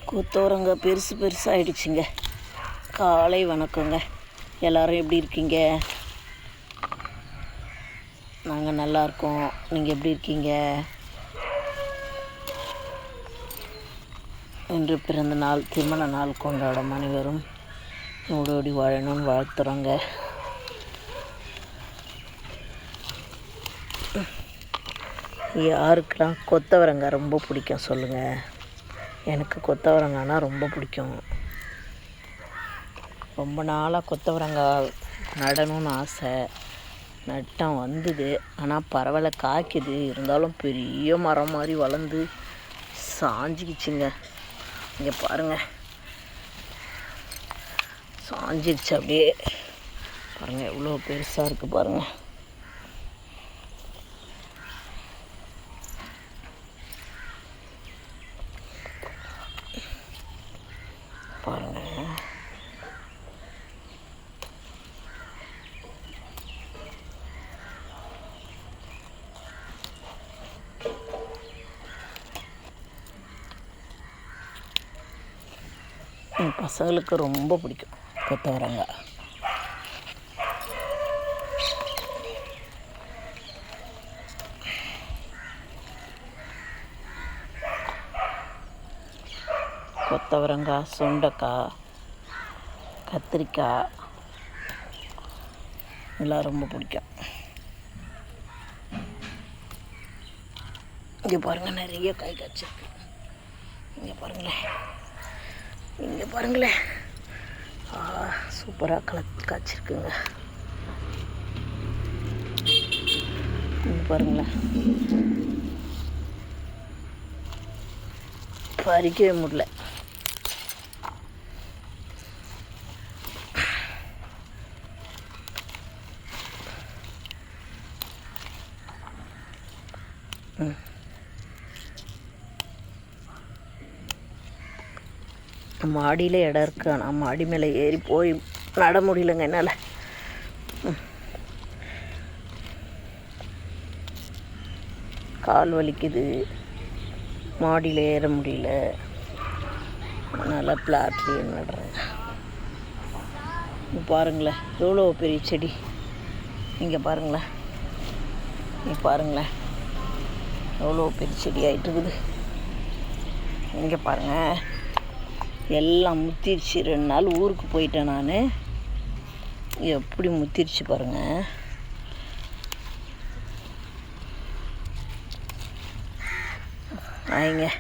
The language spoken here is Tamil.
கொத்தவரங்காய் பெருசாகிடுச்சிங்க. காலை வணக்கங்க. எல்லோரும் எப்படி இருக்கீங்க? நாங்கள் நல்லாயிருக்கோம். நீங்கள் எப்படி இருக்கீங்க? இன்று பிறந்த நாள், திருமண நாள் கொண்டாடும் அனைவரும் ஓடோடி வாழணும்னு வாழ்த்துறோங்க. யாருக்கெல்லாம் கொத்தவரங்காய் ரொம்ப பிடிக்கும் சொல்லுங்கள். எனக்கு கொத்தவரங்காய்னா ரொம்ப பிடிக்கும். ரொம்ப நாளாக கொத்தவரங்காய் நடணும்னு ஆசை. நட்டம் வந்தது, ஆனால் பரவாயில்ல, காய்க்குது. இருந்தாலும் பெரிய மரம் மாதிரி வளர்ந்து சாஞ்சிக்கிச்சுங்க. இங்கே பாருங்கள், சாஞ்சிடுச்சு அப்படியே. பாருங்கள் எவ்வளோ பெருசாக இருக்குது பாருங்கள். பாருங்கள் என் பசங்களுக்கு ரொம்ப பிடிக்கும் கொத்தவரங்காய். கொத்தவரங்காய், சுண்டைக்காய், கத்திரிக்காய் எல்லாம் ரொம்ப பிடிக்கும். இங்கே பாருங்கள், நிறைய காய் காய்ச்சிருக்கு. இங்கே பாருங்களேன், இங்கே பாருங்களேன், சூப்பராக காய்ச்சிருக்குங்க. இங்கே பாருங்களேன், பறிக்கவே முடியல. மாடியில் இடம் இருக்குது, ஆனால் மாடி மேலே ஏறி போய் நட முடியலங்க என்னால். கால் வலிக்குது, மாடியில் ஏற முடியல. நல்லா பிளாட்லேயே நடுறேன். பாருங்களேன் எவ்வளோ பெரிய செடி. இங்கே பாருங்களேன், இங்கே பாருங்களேன் எவ்வளோ பெரிய செடி ஆகிட்டு இருக்குது. இங்கே பாருங்கள், எல்லாம் முத்திருச்சு. 2 நாள் ஊருக்கு போயிட்டேன் நான். எப்படி முத்திருச்சு பாருங்கள். ஆயிங்க.